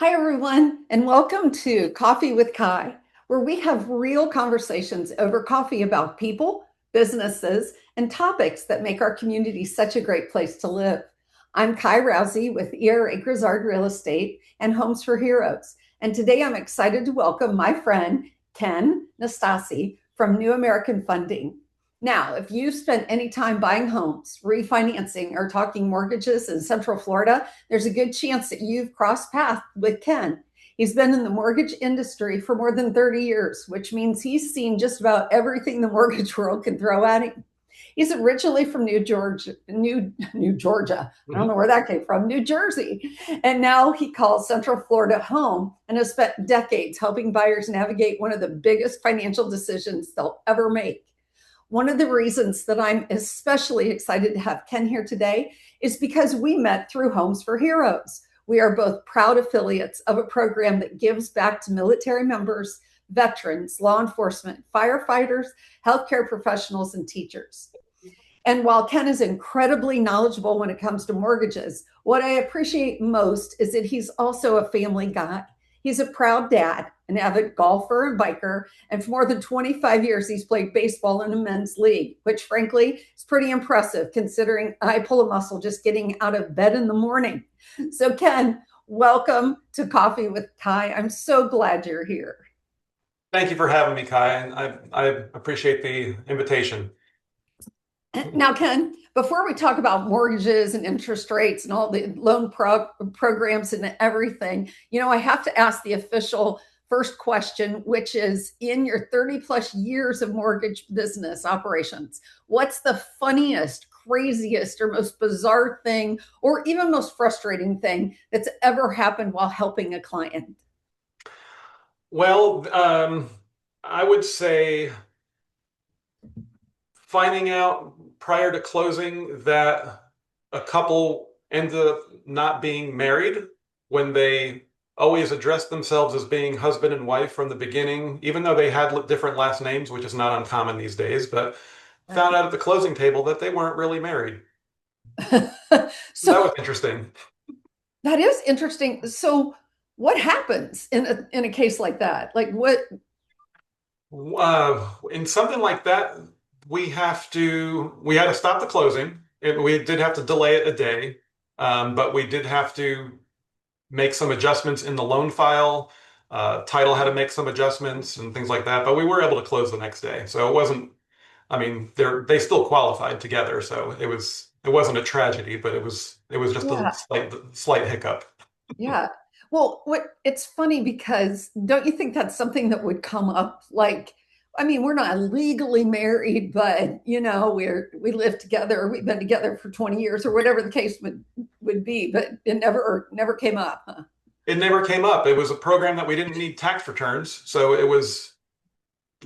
Hi, everyone, and welcome to Coffee with Kai, where we have real conversations over coffee about people, businesses, and topics that make our community such a great place to live. I'm Kai Rousey with ER Acresard Real Estate and Homes for Heroes. And today I'm excited to welcome my friend, Ken Nastasi from New American Funding. Now, if you've spent any time buying homes, refinancing, or talking mortgages in Central Florida, there's a good chance that you've crossed paths with Ken. He's been in the mortgage industry for more than 30 years, which means he's seen just about everything the mortgage world can throw at him. He's originally from New Georgia. I don't know where that came from, New Jersey. And now he calls Central Florida home and has spent decades helping buyers navigate one of the biggest financial decisions they'll ever make. One of the reasons that I'm especially excited to have Ken here today is because we met through Homes for Heroes. We are both proud affiliates of a program that gives back to military members, veterans, law enforcement, firefighters, healthcare professionals, and teachers. And while Ken is incredibly knowledgeable when it comes to mortgages, what I appreciate most is that he's also a family guy. He's a proud dad, an avid golfer and biker, and for more than 25 years, he's played baseball in a men's league, which frankly is pretty impressive considering I pull a muscle just getting out of bed in the morning. So, Ken, welcome to Coffee with Kai. I'm so glad you're here. Thank you for having me, Kai, and I appreciate the invitation. Now, Ken, before we talk about mortgages and interest rates and all the programs and everything, I have to ask the official first question, which is in your 30 plus years of mortgage business operations, what's the funniest, craziest, or most bizarre thing, or even most frustrating thing that's ever happened while helping a client? Well, I would say finding out prior to closing that a couple ended up not being married when they always addressed themselves as being husband and wife from the beginning, even though they had different last names, which is not uncommon these days, but found out at the closing table that they weren't really married. That So was interesting. that is interesting. So what happens in a case like that? Like what? In something like that, we had to stop the closing. We did have to delay it a day, but we did have to make some adjustments in the loan file. Title had to make some adjustments and things like that, but we were able to close the next day. So it wasn't, I mean, they still qualified together, so it wasn't a tragedy, but it was just a Yeah, slight hiccup. yeah. Well, what it's funny because don't you think that's something that would come up? Like, I mean, we're not legally married, but we live together. We've been together for 20 years, or whatever the case would be. But it never came up. Huh? It never came up. It was a program that we didn't need tax returns, so it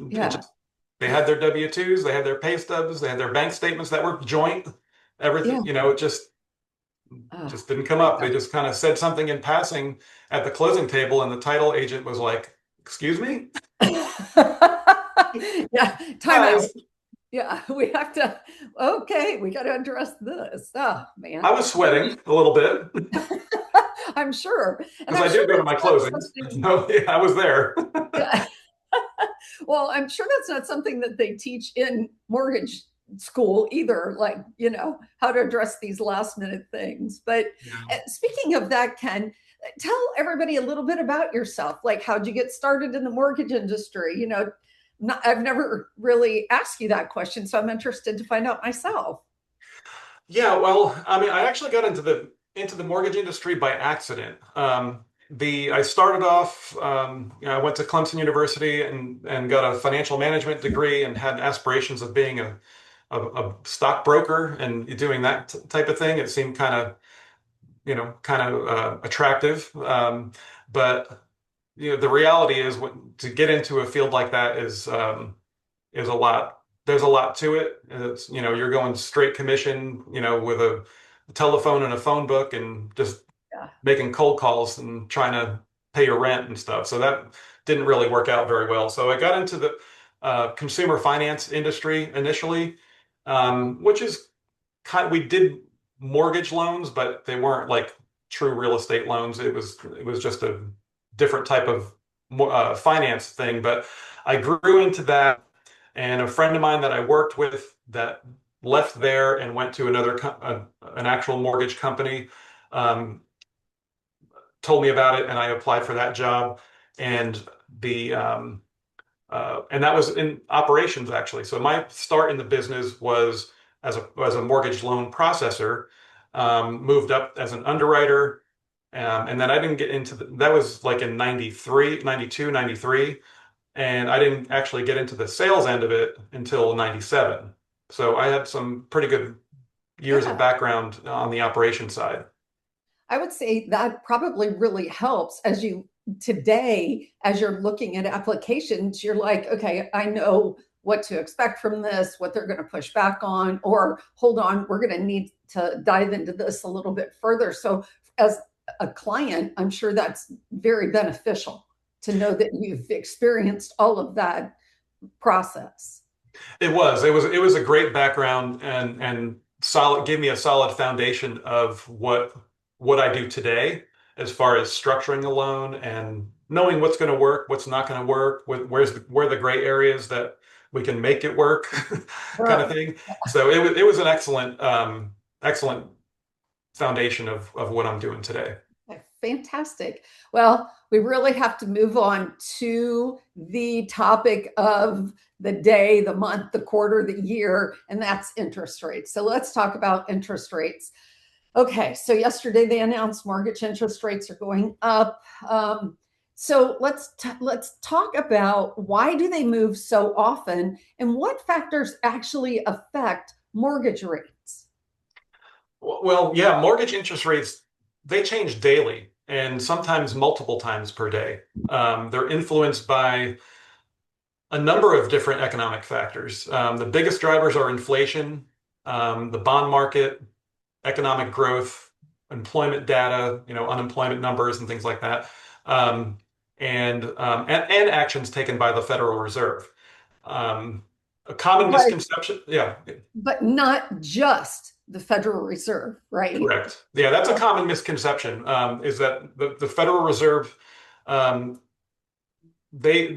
Yeah, just they had their W-2s, they had their pay stubs, they had their bank statements that were joint. Everything, yeah. it just Uh, just didn't come up. They just kind of said something in passing at the closing table, and the title agent was like, "Excuse me, yeah, time out. guys." Yeah, we have to. Okay, we got to address this. Oh man, I was sweating a little bit I'm sure, and because I'm I sure do go to my that's not closings. something. So yeah, I was there. Yeah. Well, I'm sure that's not something that they teach in mortgage school either, like, how to address these last minute things. But Yeah. speaking of that, Ken, tell everybody a little bit about yourself. Like, how'd you get started in the mortgage industry? I've never really asked you that question, so I'm interested to find out myself. Yeah, well, I mean, I actually got into the mortgage industry by accident. I started off, I went to Clemson University and got a financial management degree and had aspirations of being a stockbroker and doing that type of thing. It seemed kind of attractive. But the reality is, to get into a field like that is a lot. There's a lot to it. You're going straight commission, with a telephone and a phone book and just Yeah. making cold calls and trying to pay your rent and stuff. So that didn't really work out very well. So I got into the consumer finance industry initially, which is we did mortgage loans, but they weren't like true real estate loans. It was just a different type of finance thing. But I grew into that, and a friend of mine that I worked with that left there and went to an actual mortgage company, um, told me about it, and I applied for that job, and the and that was in operations actually. So my start in the business was as a mortgage loan processor, moved up as an underwriter, and then I didn't get into that was like in 93, 92, 93, and I didn't actually get into the sales end of it until 97. So I had some pretty good years of Yeah. background on the operation side. I would say that probably really helps as you today, as you're looking at applications, you're like, okay, I know what to expect from this, what they're going to push back on, or hold on, we're going to need to dive into this a little bit further. So, as a client, I'm sure that's very beneficial to know that you've experienced all of that process. It was a great background and solid gave me a solid foundation of what I do today as far as structuring a loan and knowing what's going to work, what's not going to work, where the gray areas that we can make it work, kind of Right. thing. So it was an excellent foundation of what I'm doing today. Okay, fantastic. Well, we really have to move on to the topic of the day, the month, the quarter, the year, and that's interest rates. So let's talk about interest rates. Okay, so yesterday they announced mortgage interest rates are going up. So let's talk about why do they move so often, and what factors actually affect mortgage rates. Well, yeah, mortgage interest rates, they change daily and sometimes multiple times per day. They're influenced by a number of different economic factors. The biggest drivers are inflation, the bond market, economic growth, employment data, unemployment numbers and things like that, um, and actions taken by the Federal Reserve. Um, a common But misconception, yeah, but not just the Federal Reserve, right? correct. Yeah, that's a common misconception, is that the Federal Reserve, um, they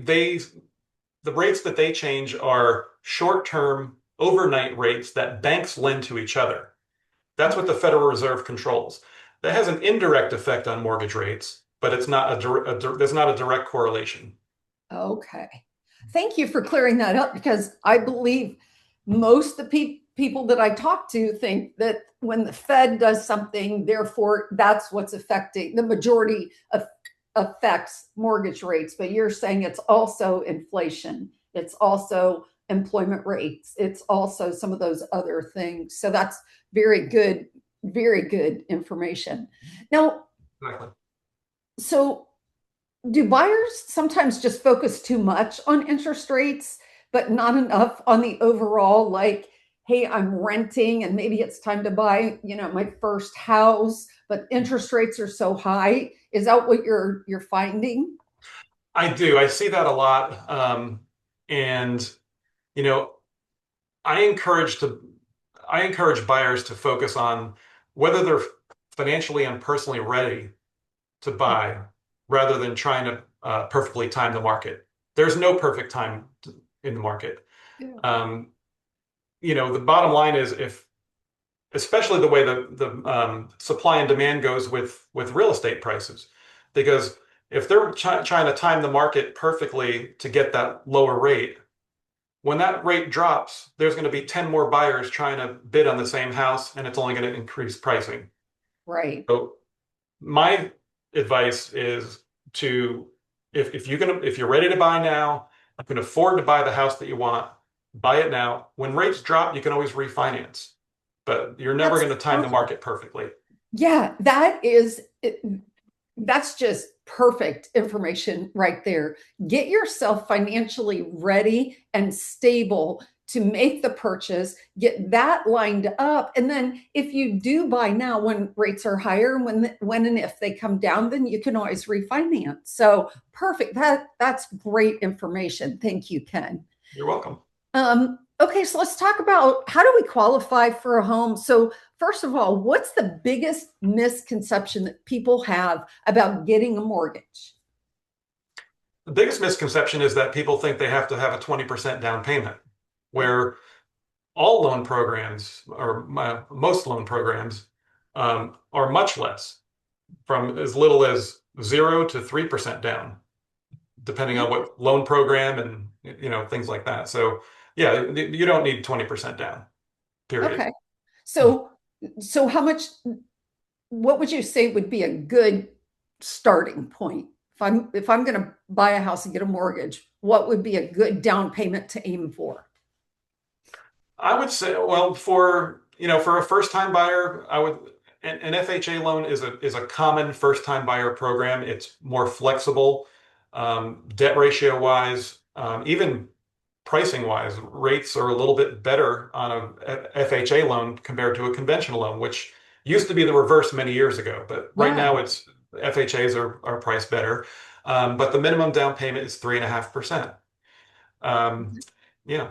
the rates that they change are short-term overnight rates that banks lend to each other. That's what the Federal Reserve controls. That has an indirect effect on mortgage rates, but it's not there's not a direct correlation. Okay. Thank you for clearing that up because I believe most of the people that I talk to think that when the Fed does something, therefore that's what's affecting the majority of affects mortgage rates. But you're saying it's also inflation, it's also employment rates, it's also some of those other things. So that's very good information. Now, Exactly. so do buyers sometimes just focus too much on interest rates, but not enough on the overall, like, hey, I'm renting and maybe it's time to buy, my first house, but interest rates are so high. Is that what you're finding? I do. I see that a lot. And you know, I encourage to I encourage buyers to focus on whether they're financially and personally ready to buy rather than trying to perfectly time the market. There's no perfect time in the market. Yeah. Um, the bottom line is if especially the way the supply and demand goes with real estate prices, because if they're trying to time the market perfectly to get that lower rate, when that rate drops, there's going to be 10 more buyers trying to bid on the same house, and it's only going to increase pricing. Right. So my advice is to if you're ready to buy now, you can afford to buy the house that you want, buy it now. When rates drop, you can always refinance, but you're never That's going to time the perfect. market perfectly. Yeah, that's just perfect information right there. Get yourself financially ready and stable to make the purchase, get that lined up. And then if you do buy now when rates are higher, when and if they come down, then you can always refinance. So perfect. That's great information. Thank you, Ken. You're welcome. Um, Okay, so let's talk about how do we qualify for a home? So, first of all, what's the biggest misconception that people have about getting a mortgage? The biggest misconception is that people think they have to have a 20% down payment, Okay. where all loan programs, or most loan programs, are much less, from as little as 0 to 3% down, depending on what loan program and things like that. So yeah, you don't need 20% down, period. Okay. So, so how much, what would you say would be a good starting point? If I'm going to buy a house and get a mortgage, what would be a good down payment to aim for? I would say, well, for a first time buyer, an FHA loan is a common first time buyer program. It's more flexible, debt ratio wise, even pricing wise. Rates are a little bit better on a FHA loan compared to a conventional loan, which used to be the reverse many years ago. But right Yeah, now, it's FHAs are priced better. But the minimum down payment is 3.5%. Um, yeah.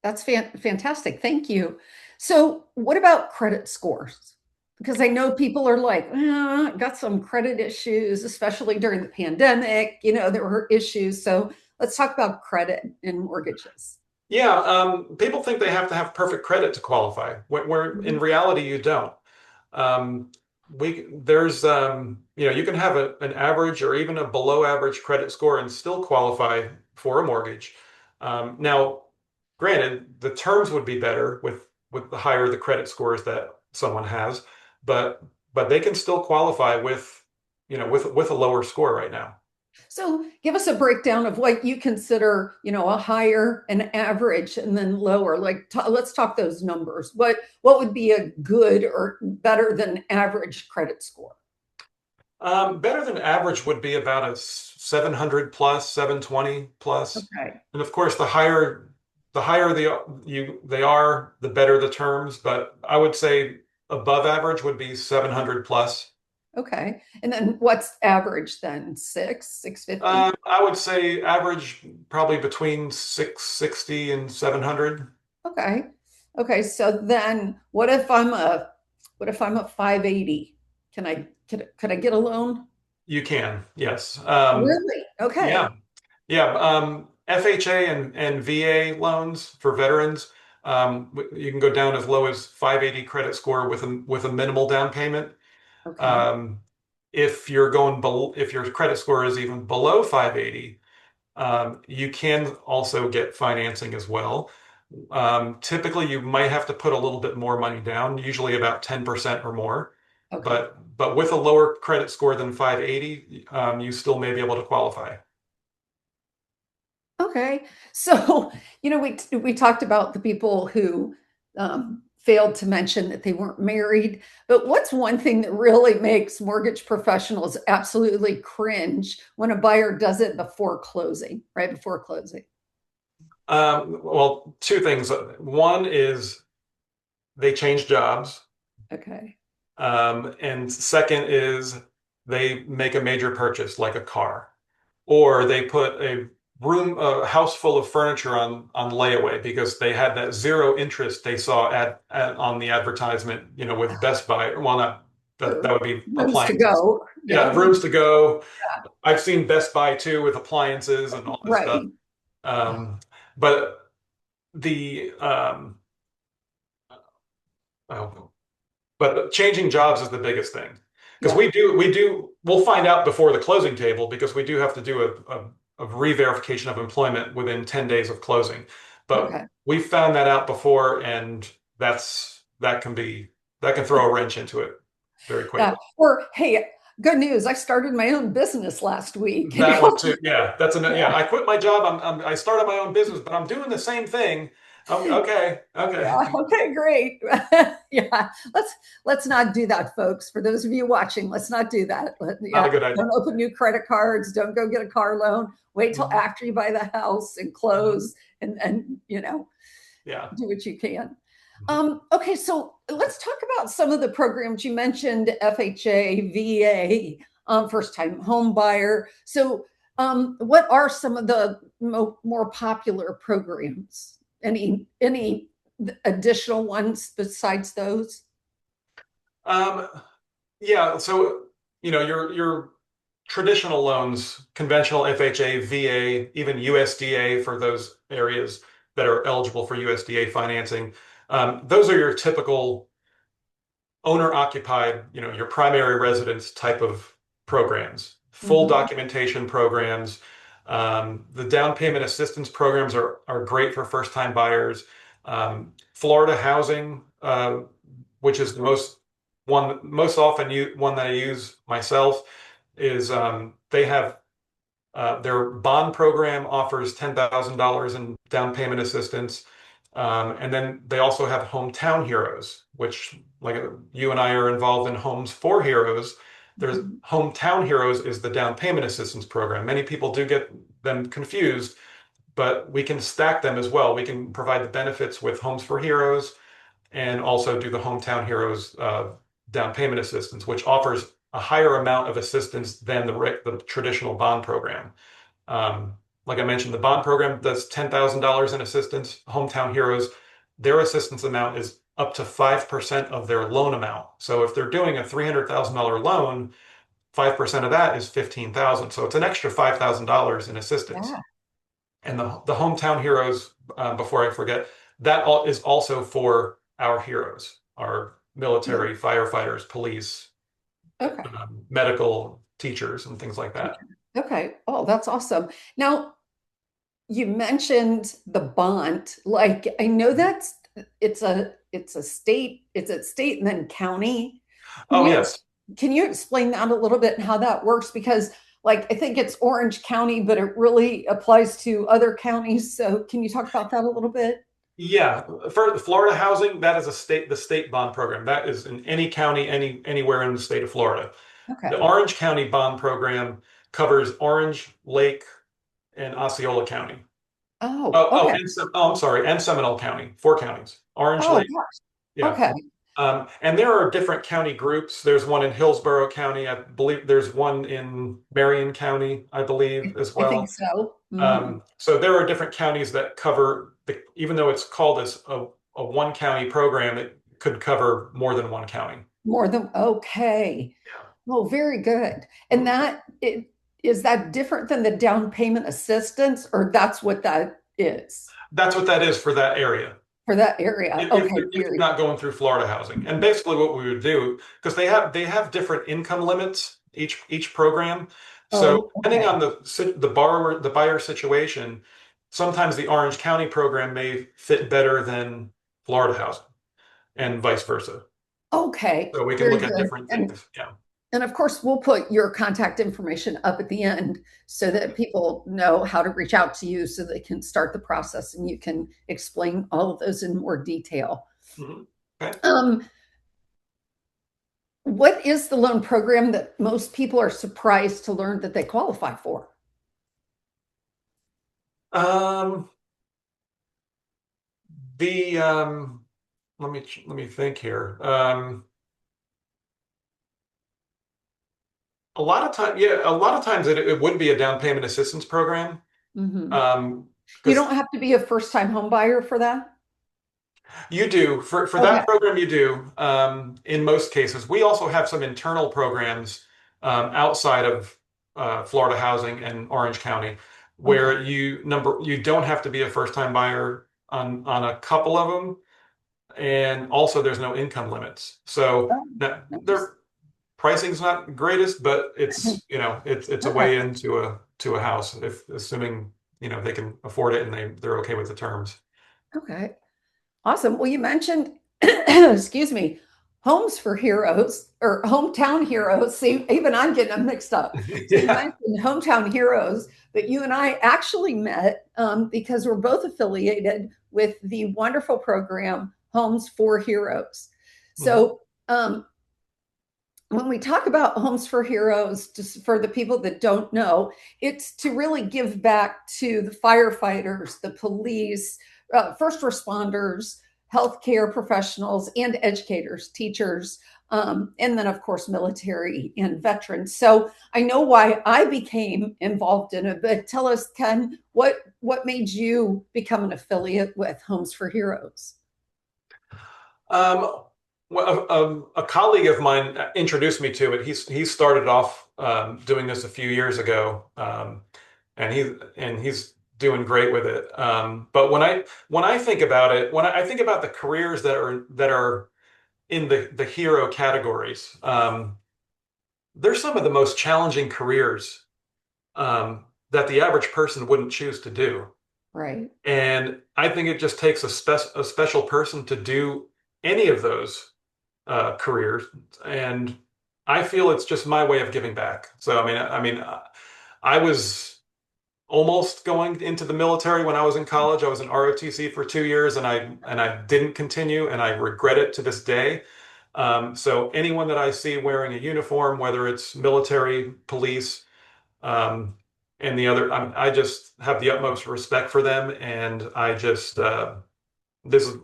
that's fantastic. Thank you. So, what about credit scores? Because I know people are like, got some credit issues, especially during the pandemic. There were issues. So, let's talk about credit and mortgages. Yeah, people think they have to have perfect credit to qualify, where in Mhm. reality you don't. Um, you can have an average or even a below average credit score and still qualify for a mortgage. Now, granted, the terms would be better with the higher the credit scores that someone has, but they can still qualify with a lower score right now. So, give us a breakdown of what you consider, a higher, an average, and then lower. Like, let's talk those numbers. What would be a good or better than average credit score? Better than average would be about a 700 plus, 720 plus. Okay. And of course, the higher they are, the better the terms. But I would say above average would be 700 plus. Okay. And then what's average then? 650? I would say average probably between 660 and 700. Okay. Okay. So then what if I'm a 580? Could I get a loan? You can, yes. Really? Okay. Yeah. Yeah, FHA and VA loans for veterans, you can go down as low as 580 credit score with a minimal down payment. Okay. Um, if your credit score is even below 580, you can also get financing as well. Typically, you might have to put a little bit more money down, usually about 10% or more. Okay. But with a lower credit score than 580, you still may be able to qualify. Okay. So, we talked about the people who failed to mention that they weren't married, but what's one thing that really makes mortgage professionals absolutely cringe when a buyer does it before closing, right before closing? Well, two things. One is they change jobs. Okay. And second is they make a major purchase like a car, or they put a house full of furniture on layaway because they had that zero interest they saw on the advertisement, with Best Buy. Well, not that Or would be rooms to appliances. go. Yeah, Yeah. rooms to go. I've seen Best Buy too with appliances and all this stuff. Right. Um, but the oh, But changing jobs is the biggest thing because Yeah. we'll find out before the closing table because we do have to do a re-verification of employment within 10 days of closing. But Okay. we found that out before, and that can throw a wrench into it very Yeah. quickly. Or, hey, good news. I started my own business last week. That one too. Yeah, yeah. Yeah. I quit my job. I started my own business, but I'm doing the same thing. Okay, okay. Yeah. Okay, great. Yeah. Let's not do that, folks. For those of you watching, let's not do that. Not a Yeah. good idea. Don't open new credit cards. Don't go get a car loan. Wait till Mhm, after you buy the house and mhm. close and Yeah. do what you can. Mhm. Okay, so let's talk about some of the programs you mentioned: FHA, VA, first time home buyer. So, what are some of the more popular programs? Any additional ones besides those? Um, yeah, so your traditional loans, conventional FHA, VA, even USDA for those areas that are eligible for USDA financing. Those are your typical owner occupied, your primary residence type of programs, full Mhm. documentation programs. The down payment assistance programs are great for first time buyers. Florida housing, which is the most often one that I use myself, is they have their bond program offers $10,000 in down payment assistance. And then they also have Hometown Heroes, which, like you and I are involved in Homes for Heroes. There's Mhm. Hometown Heroes is the down payment assistance program. Many people do get them confused, but we can stack them as well. We can provide the benefits with Homes for Heroes and also do the Hometown Heroes down payment assistance, which offers a higher amount of assistance than the traditional bond program. Um, like I mentioned, the bond program does $10,000 in assistance. Hometown Heroes, their assistance amount is up to 5% of their loan amount. So if they're doing a $300,000 loan, 5% of that is 15,000. So it's an extra $5,000 in assistance. Yeah. And the Hometown Heroes, before I forget, is also for our heroes, our Yeah. military, firefighters, police, Okay. medical teachers, and things like that. Okay. Oh, that's awesome. Now, you mentioned the bond. Like, I know that's it's a state and then county. Can Oh, you yes. can you explain that a little bit and how that works? Because like I think it's Orange County, but it really applies to other counties. So can you talk about that a little bit? Yeah, for the Florida housing, that is the state bond program. That is in any county, anywhere in the state of Florida. The Okay. Orange County bond program covers Orange, Lake, and Osceola County. Oh, okay. I'm sorry, and Seminole County, four counties. Orange, Oh, Lake, gosh. yeah. Okay. And there are different county groups. There's one in Hillsborough County. I believe there's one in Marion County, I believe, as I think well. so. Hmm. So there are different counties that cover even though it's called as a one county program, it could cover more than one county. More than okay. Yeah. Oh, very good. And Mhm. that it is that different than the down payment assistance, or that's what that is That's what that is for that area. for that area? Okay, If you're not going through Florida housing, and basically what we would do, because they have different income limits each program. So oh, depending okay. on the buyer situation, sometimes the Orange County program may fit better than Florida housing, and vice versa. Okay, So we can very look at good. different things. Yeah. And of course, we'll put your contact information up at the end so that people know how to reach out to you so they can start the process and you can explain all of those in more detail. Mhm. Okay. Um, what is the loan program that most people are surprised to learn that they qualify for? Um, the let me think here. A lot of times it would be a down payment assistance program. Mhm. Um, You because don't have to be a first-time home buyer for that? you do for Okay. that program you do in most cases. We also have some internal programs outside of Florida Housing and Orange County Okay. where you don't have to be a first time buyer on a couple of them, and also there's no income limits. So Oh, that nice. their pricing's not greatest, but it's a Okay. way into a house if assuming they can afford it and they're okay with the terms. Okay. Awesome. Well, you mentioned, excuse me, Homes for Heroes or Hometown Heroes. See, even I'm getting them mixed up. So you Yeah. mentioned Hometown Heroes, but you and I actually met because we're both affiliated with the wonderful program Homes for Heroes. Mhm. So when we talk about Homes for Heroes, just for the people that don't know, it's to really give back to the firefighters, the police, first responders, healthcare professionals, and educators, teachers. and then, of course, military and veterans. So I know why I became involved in it, but tell us, Ken, what made you become an affiliate with Homes for Heroes? Um, a colleague of mine introduced me to it. He started off doing this a few years ago, and he's doing great with it. But when I think about it, when I think about the careers that are in the hero categories, they're some of the most challenging careers that the average person wouldn't choose to do. Right. And I think it just takes a special person to do any of those careers, and I feel it's just my way of giving back. So I was almost going into the military when I was in college. I was in ROTC for 2 years, and I didn't continue, and I regret it to this day. So anyone that I see wearing a uniform, whether it's military, police, um, and the other, I just have the utmost respect for them, and I just this is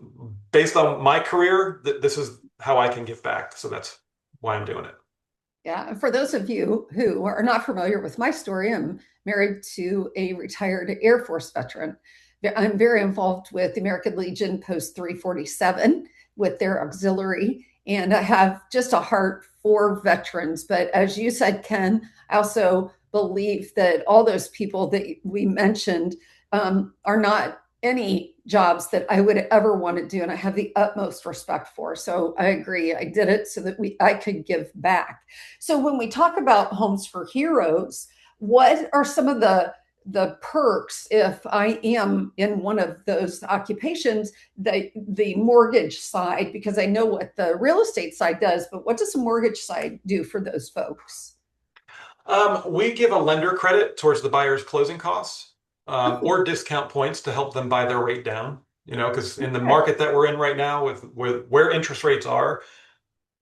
based on my career. This is how I can give back. So that's why I'm doing it. Yeah, for those of you who are not familiar with my story, I'm married to a retired Air Force veteran. I'm very involved with the American Legion Post 347 with their auxiliary, and I have just a heart for veterans. But as you said, Ken, I also believe that all those people that we mentioned are not any jobs that I would ever want to do, and I have the utmost respect for. So I agree. I did it so that I could give back. So when we talk about Homes for Heroes, what are some of the perks if I am in one of those occupations, the mortgage side, because I know what the real estate side does, but what does the mortgage side do for those folks? We give a lender credit towards the buyer's closing costs, Oh, or discount points to help them buy their rate down. You know, because in the okay. market that we're in right now, with where interest rates are,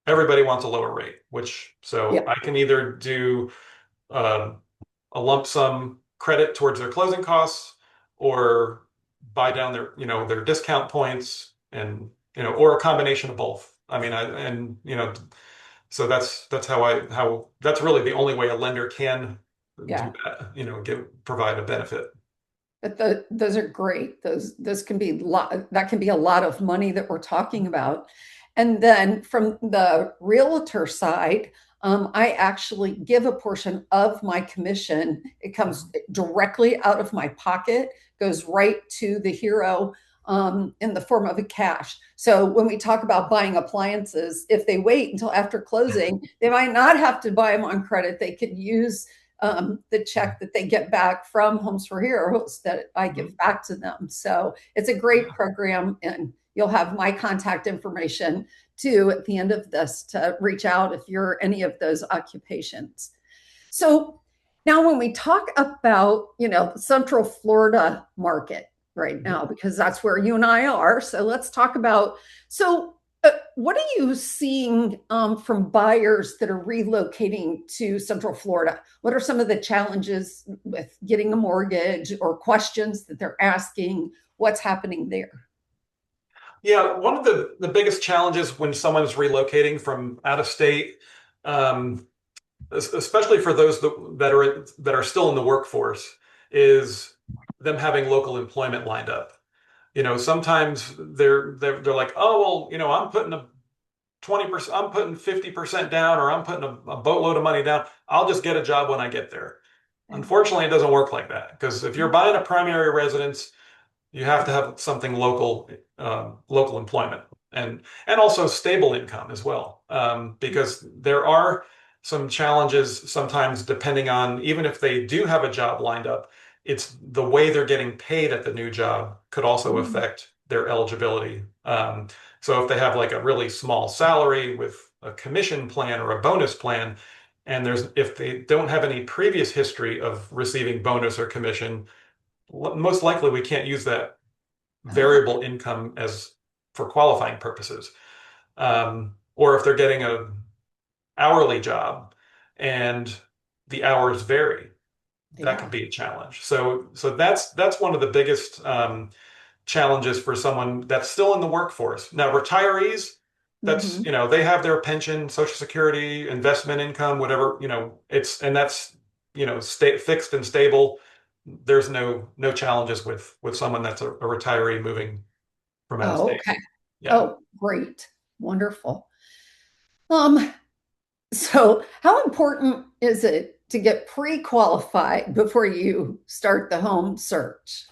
everybody wants a lower rate. Which so Yeah, I can either do um, a lump sum credit towards their closing costs, or buy down their discount points, and or a combination of both. I mean, I and you know so that's how that's really the only way a lender can do yeah. that, provide a benefit. But those are great. Those can be that can be a lot of money that we're talking about. And then from the realtor side, I actually give a portion of my commission. It comes Mhm. directly out of my pocket, goes right to the hero in the form of a cash. So when we talk about buying appliances, if they wait until after closing, they might not have to buy them on credit. They could use the check that they get back from Homes for Heroes that I give Mhm. back to them. So it's a great program, and you'll have my contact information too at the end of this to reach out if you're any of those occupations. So now when we talk about, the Central Florida market right Mhm. now, because that's where you and I are. So let's talk about, so what are you seeing from buyers that are relocating to Central Florida? What are some of the challenges with getting a mortgage or questions that they're asking? What's happening there? Yeah, one of the biggest challenges when someone's relocating from out of state, um, especially for those that are still in the workforce, is them having local employment lined up. Sometimes they're like, oh well, I'm putting a 20%, I'm putting 50% down, or I'm putting a boatload of money down. I'll just get a job when I get there. Unfortunately, it doesn't work like that, because if you're buying a primary residence, you have to have something local, local employment, and also stable income as well, because there are some challenges sometimes, depending on, even if they do have a job lined up, it's the way they're getting paid at the new job could also affect their eligibility. So if they have like a really small salary with a commission plan or a bonus plan, and if they don't have any previous history of receiving bonus or commission, most likely we can't use that variable income as for qualifying purposes. Or if they're getting a hourly job and the hours vary, that could Yeah. be a challenge. So that's one of the biggest challenges for someone that's still in the workforce. Now, retirees, That's, Hmm. they have their pension, Social Security, investment income, whatever, and that's, stay fixed and stable. There's no challenges with someone that's a retiree moving from out of Oh, state. okay. Yeah. Oh, great. Wonderful. Um, so how important is it to get pre-qualified before you start the home search?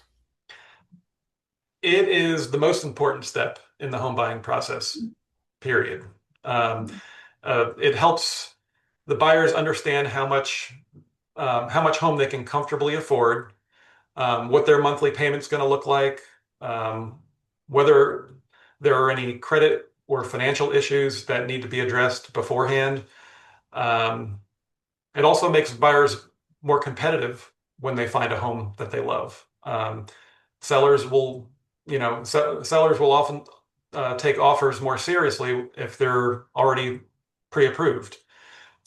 It is the most important step in the home buying process, period. Um, it helps the buyers understand how much home they can comfortably afford, what their monthly payment's going to look like, um, whether there are any credit or financial issues that need to be addressed beforehand. Um, it also makes buyers more competitive when they find a home that they love. Sellers will, sellers will often take offers more seriously if they're already pre-approved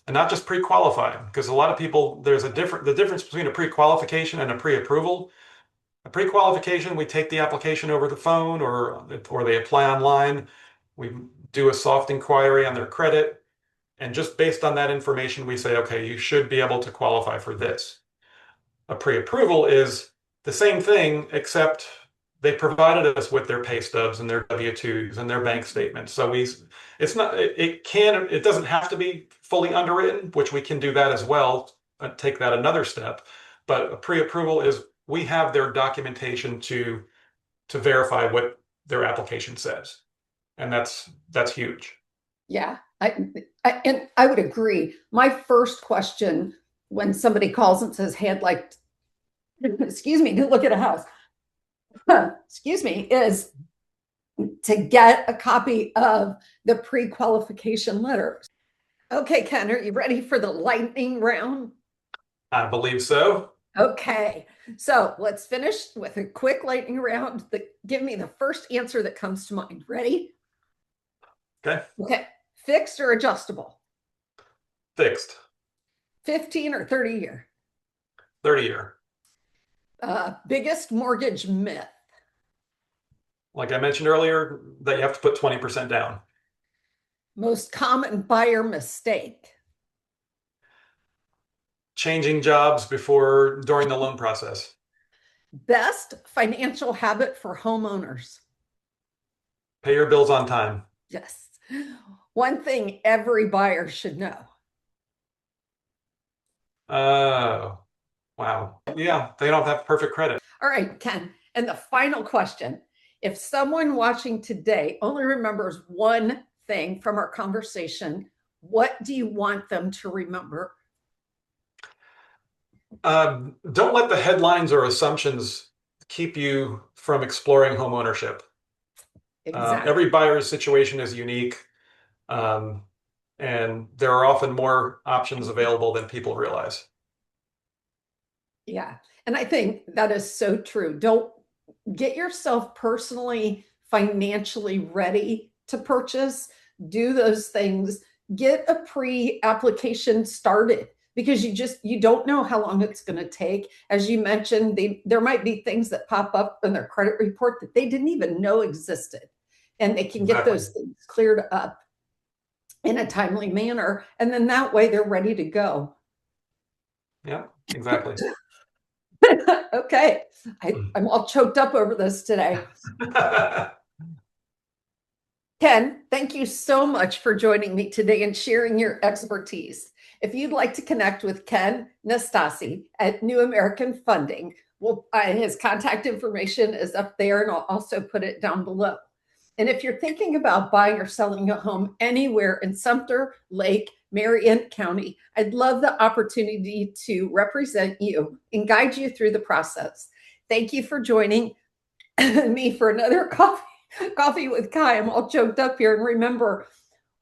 and not just pre-qualified. Because a lot of people, the difference between a pre-qualification and a pre-approval. A pre-qualification, we take the application over the phone or they apply online. We do a soft inquiry on their credit. And just based on that information, we say, okay, you should be able to qualify for this. A pre-approval is the same thing, except they provided us with their pay stubs and their W-2s and their bank statements. So it's not, it doesn't have to be fully underwritten, which we can do that as well, take that another step. But a pre-approval is we have their documentation to verify what their application says. And that's huge. Yeah, and I would agree. My first question when somebody calls and says, "Hey, I'd like, excuse me, to look at a house," excuse me, is to get a copy of the pre-qualification letters. Okay, Ken, are you ready for the lightning round? I believe so. Okay, so let's finish with a quick lightning round. Give me the first answer that comes to mind. Ready? Okay. Okay, fixed or adjustable? Fixed. 15 or 30 year? 30-year. Biggest mortgage myth? Like I mentioned earlier, that you have to put 20% down. Most common buyer mistake? Changing jobs during the loan process. Best financial habit for homeowners? Pay your bills on time. Yes. One thing every buyer should know. Oh, wow. Yeah, they don't have perfect credit. All right, Ken. And the final question, if someone watching today only remembers one thing from our conversation, what do you want them to remember? Don't let the headlines or assumptions keep you from exploring home ownership. Exactly. Every buyer's situation is unique, um, and there are often more options available than people realize. Yeah. And I think that is so true. Don't get yourself personally, financially ready to purchase. Do those things. Get a pre-application started because you don't know how long it's going to take. As you mentioned, there might be things that pop up in their credit report that they didn't even know existed, and they can get Exactly. those things cleared up in a timely manner, and then that way they're ready to go. Yeah, exactly. Okay, I'm all choked up over this today. Ken, thank you so much for joining me today and sharing your expertise. If you'd like to connect with Ken Nastasi at New American Funding, his contact information is up there, and I'll also put it down below. And if you're thinking about buying or selling a home anywhere in Sumter, Lake, Marion County, I'd love the opportunity to represent you and guide you through the process. Thank you for joining me for another coffee with Kai. I'm all choked up here. And remember,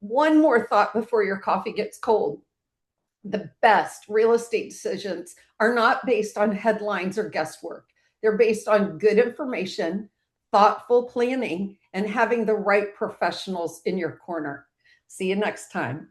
one more thought before your coffee gets cold. The best real estate decisions are not based on headlines or guesswork. They're based on good information, thoughtful planning, and having the right professionals in your corner. See you next time.